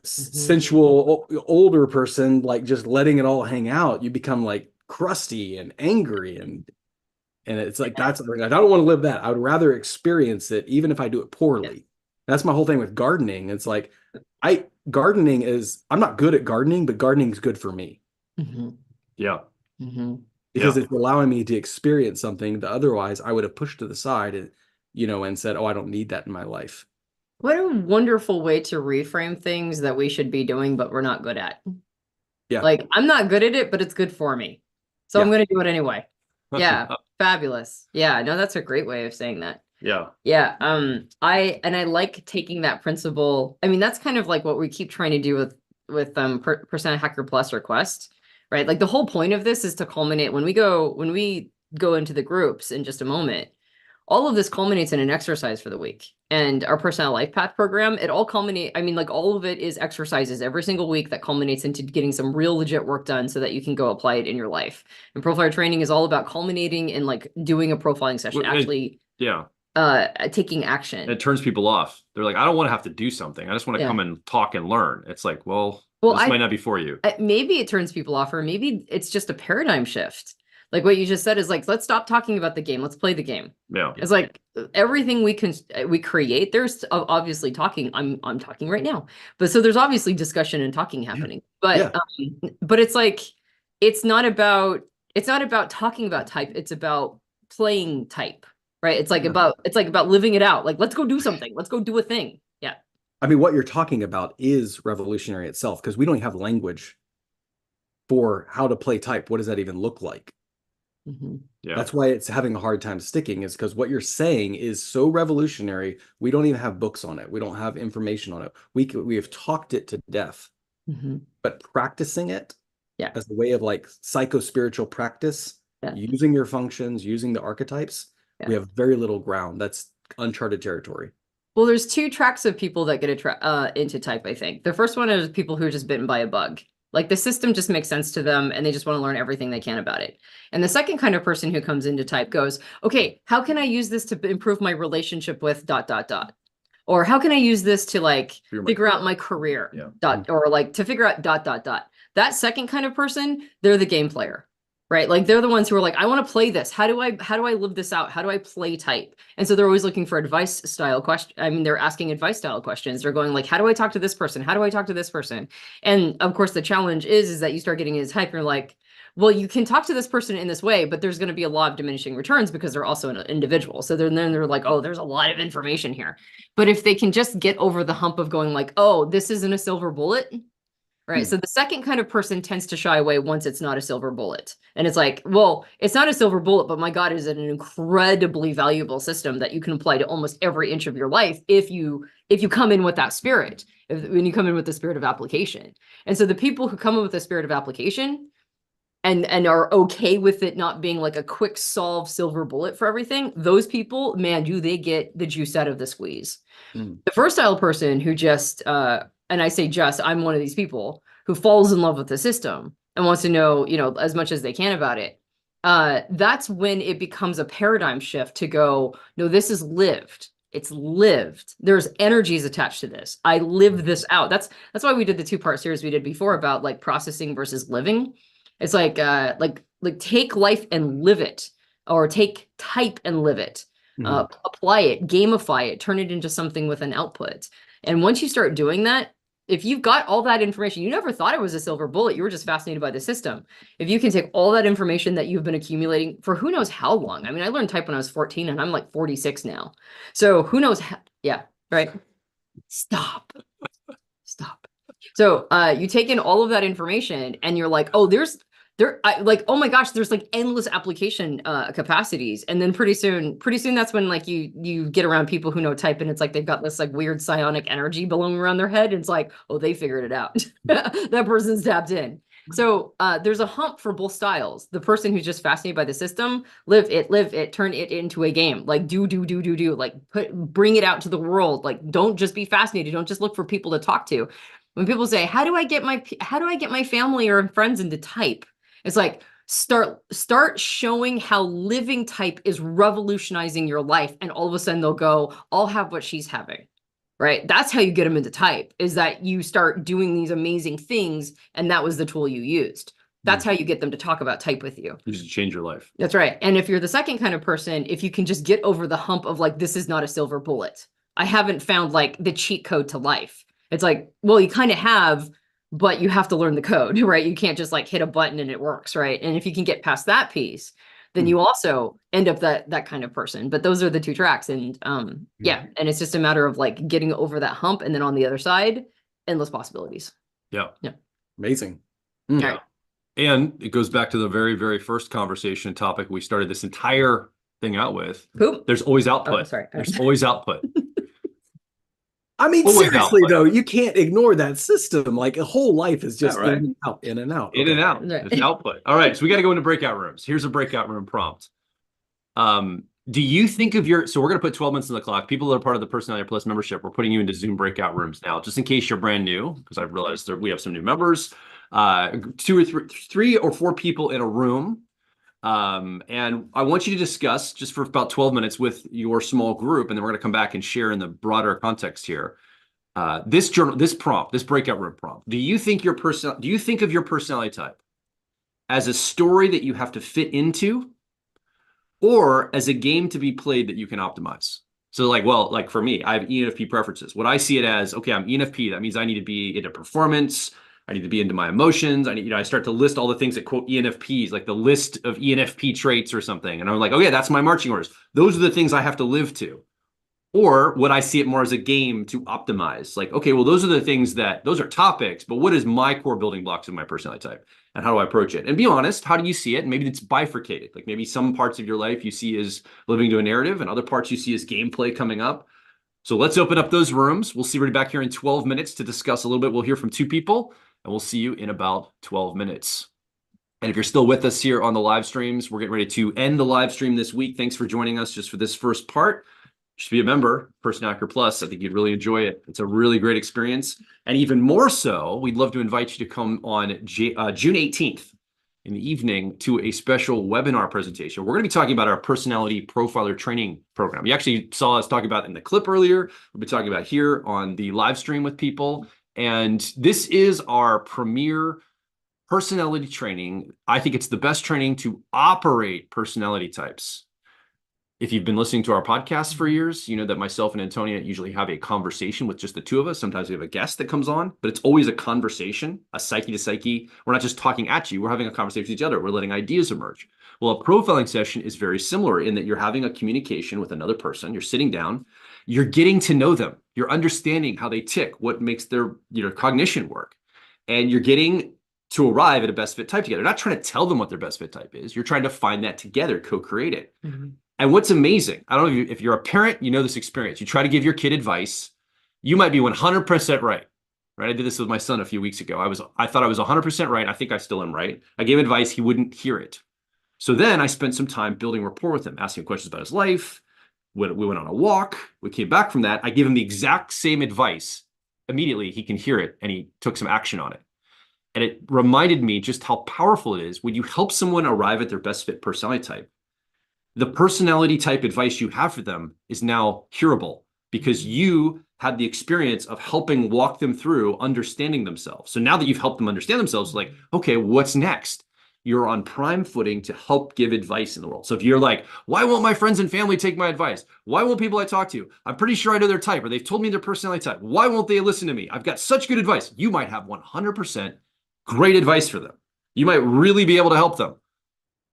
sensual older person, like just letting it all hang out. You become like crusty and angry, and it's like, I don't want to live that. I would rather experience it, even if I do it poorly. That's my whole thing with gardening. It's like, gardening is, I'm not good at gardening, but gardening is good for me. Yeah. Because it's allowing me to experience something that otherwise I would have pushed to the side and, and said, oh, I don't need that in my life. What a wonderful way to reframe things that we should be doing, but we're not good at. Yeah. Like, I'm not good at it, but it's good for me, so I'm going to do it anyway. Yeah. Fabulous. Yeah. No, that's a great way of saying that. Yeah. I like taking that principle. I mean, that's kind of like what we keep trying to do with Persona Hacker Plus or Quest, right? Like the whole point of this is to culminate when we go into the groups in just a moment. All of this culminates in an exercise for the week. And our Persona Life Path program, it all culminates. I mean, like all of it is exercises every single week that culminates into getting some real legit work done so that you can go apply it in your life. And profiler training is all about culminating in like doing a profiling session, taking action. It turns people off. They're like, I don't want to have to do something. I just want to come and talk and learn. It's like, well, this might not be for you. Maybe it turns people off, or maybe it's just a paradigm shift. Like what you just said is like, let's stop talking about the game. Let's play the game. Yeah. It's like everything we create, there's obviously talking. I'm talking right now. But so there's obviously discussion and talking happening. But but it's like it's not about talking about type. It's about playing type. Right? It's like about living it out. Like let's go do something. Let's go do a thing. Yeah. I mean, what you're talking about is revolutionary itself, because we don't have language for how to play type. What does that even look like? Yeah. That's why it's having a hard time sticking, is because what you're saying is so revolutionary. We don't even have books on it. We don't have information on it. We have talked it to death, but practicing it as a way of like psycho-spiritual practice, using your functions, using the archetypes, we have very little ground. That's uncharted territory. Well, there's two tracks of people that get into type, I think. The first one is people who are just bitten by a bug. Like the system just makes sense to them and they just want to learn everything they can about it. And the second kind of person who comes into type goes, okay, how can I use this to improve my relationship with ... Or how can I use this to like figure out my career ... or like to figure out ... That second kind of person, they're the game player, right? Like they're the ones who are like, I want to play this. How do I live this out? How do I play type? And so they're always looking for advice style question. I mean, they're asking advice style questions. They're going like, how do I talk to this person? How do I talk to this person? And of course the challenge is that you start getting into type and you're like, well, you can talk to this person in this way, but there's going to be a lot of diminishing returns because they're also an individual. So then they're like, oh, there's a lot of information here. But if they can just get over the hump of going like, oh, this isn't a silver bullet, right? So the second kind of person tends to shy away once it's not a silver bullet. And it's like, well, it's not a silver bullet, but my God, is it an incredibly valuable system that you can apply to almost every inch of your life if you come in with that spirit, when you come in with the spirit of application. And so the people who come in with the spirit of application and are okay with it not being like a quick solve silver bullet for everything, those people, man, do they get the juice out of the squeeze. The first style person who just, and I say just, I'm one of these people who falls in love with the system and wants to know, as much as they can about it. That's when it becomes a paradigm shift to go, no, this is lived. It's lived. There's energies attached to this. I live this out. That's why we did the 2-part series we did before about like processing versus living. It's like take life and live it, or take type and live it, apply it, gamify it, turn it into something with an output. And once you start doing that, if you've got all that information, you never thought it was a silver bullet, you were just fascinated by the system. If you can take all that information that you've been accumulating for who knows how long. I mean, I learned type when I was 14 and I'm like 46 now. So who knows how, right? Stop. So you take in all of that information and you're like, oh, oh my gosh, there's like endless application capacities. And then pretty soon that's when like you get around people who know type and it's like they've got this like weird psionic energy blowing around their head. And it's like, oh, they figured it out. That person's tapped in. So there's a hump for both styles. The person who's just fascinated by the system, live it, turn it into a game. Like do, like bring it out to the world. Like don't just be fascinated. Don't just look for people to talk to. When people say, how do I get my family or friends into type? It's like, start showing how living type is revolutionizing your life. And all of a sudden they'll go, I'll have what she's having, right? That's how you get them into type, is that you start doing these amazing things. And that was the tool you used. That's how you get them to talk about type with you. You just change your life. That's right. And if you're the second kind of person, if you can just get over the hump of like, this is not a silver bullet. I haven't found like the cheat code to life. It's like, well, you kind of have, but you have to learn the code, right? You can't just like hit a button and it works, right? And if you can get past that piece, then you also end up that kind of person. But those are the two tracks. And and it's just a matter of like getting over that hump. And then on the other side, endless possibilities. Yeah. Amazing. All right. And it goes back to the very, very first conversation topic we started this entire thing out with. Poop? There's always output. Oh, sorry. There's always output. I mean, seriously, though, you can't ignore that system. Like a whole life is just right? in and out, in and out. In and out. There's output. All right. So we got to go into breakout rooms. Here's a breakout room prompt. Do you think of so we're going to put 12 minutes on the clock. People that are part of the Personality Plus membership, we're putting you into Zoom breakout rooms now, just in case you're brand new, because I've realized that we have some new members, 2 or 3 or 4 people in a room. And I want you to discuss just for about 12 minutes with your small group, and then we're going to come back and share in the broader context here. This breakout room prompt. Do you think of your personality type? as a story that you have to fit into, or as a game to be played that you can optimize? So like for me, I have ENFP preferences. What I see it as, okay, I'm ENFP. That means I need to be into performance. I need to be into my emotions. I start to list all the things that quote ENFPs, like the list of ENFP traits or something. And I'm like, okay, that's my marching orders. Those are the things I have to live to. Or would I see it more as a game to optimize? Like, okay, well, those are topics, but what is my core building blocks of my personality type? And how do I approach it? And be honest, how do you see it? And maybe it's bifurcated. Like maybe some parts of your life you see as living to a narrative and other parts you see as gameplay coming up. So let's open up those rooms. We'll see everybody back here in 12 minutes to discuss a little bit. We'll hear from 2 people and we'll see you in about 12 minutes. And if you're still with us here on the live streams, we're getting ready to end the live stream this week. Thanks for joining us just for this first part. Just be a member, Person Hacker Plus. I think you'd really enjoy it. It's a really great experience. And even more so, we'd love to invite you to come on June 18th in the evening to a special webinar presentation. We're going to be talking about our personality profiler training program. You actually saw us talk about it in the clip earlier. We'll be talking about here on the live stream with people. And this is our premier personality training. I think it's the best training to operate personality types. If you've been listening to our podcast for years, you know that myself and Antonia usually have a conversation with just the two of us. Sometimes we have a guest that comes on, but it's always a conversation, a psyche to psyche. We're not just talking at you. We're having a conversation with each other. We're letting ideas emerge. Well, a profiling session is very similar in that you're having a communication with another person. You're sitting down, you're getting to know them. You're understanding how they tick, what makes their cognition work. And you're getting to arrive at a best fit type together. You're not trying to tell them what their best fit type is. You're trying to find that together, co-create it. Mm-hmm. And what's amazing, I don't know if you're a parent, you know this experience. You try to give your kid advice. You might be 100% right? I did this with my son a few weeks ago. I thought I was 100% right. I think I still am right. I gave advice. He wouldn't hear it. So then I spent some time building rapport with him, asking him questions about his life. We went on a walk. We came back from that. I gave him the exact same advice. Immediately, he can hear it, and he took some action on it. And it reminded me just how powerful it is when you help someone arrive at their best fit personality type. The personality type advice you have for them is now hearable because you had the experience of helping walk them through understanding themselves. So now that you've helped them understand themselves, like, okay, what's next? You're on prime footing to help give advice in the world. So if you're like, why won't my friends and family take my advice? Why won't people I talk to? I'm pretty sure I know their type, or they've told me their personality type. Why won't they listen to me? I've got such good advice. You might have 100% great advice for them. You might really be able to help them.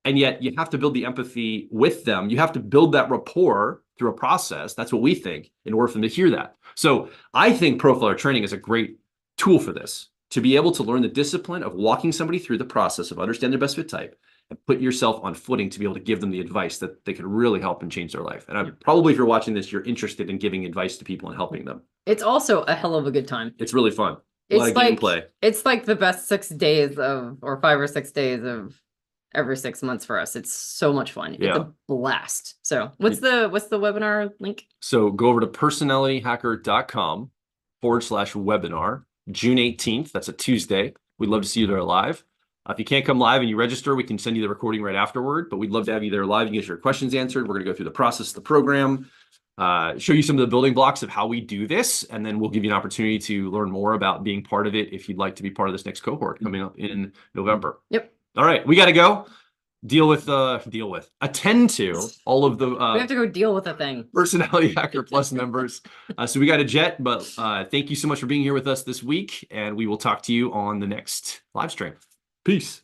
And yet you have to build the empathy with them. You have to build that rapport through a process. That's what we think in order for them to hear that. So I think profiler training is a great tool for this, to be able to learn the discipline of walking somebody through the process of understanding their best fit type and put yourself on footing to be able to give them the advice that they can really help and change their life. And probably if you're watching this, you're interested in giving advice to people and helping them. It's also a hell of a good time. It's really fun. A lot of gameplay. It's like the best 6 days or 5 or 6 days of every 6 months for us. It's so much fun. Yeah. It's a blast. So what's the webinar link? So go over to personalityhacker.com/webinar, June 18th. That's a Tuesday. We'd love to see you there live. If you can't come live and you register, we can send you the recording right afterward, but we'd love to have you there live. You can get your questions answered. We're going to go through the process of the program, show you some of the building blocks of how we do this, and then we'll give you an opportunity to learn more about being part of it if you'd like to be part of this next cohort coming up in November. Yep. All right, we got to go. Attend to all of the we have to go deal with a thing. Personality Hacker Plus members. So we got a jet, but thank you so much for being here with us this week, and we will talk to you on the next live stream. Peace.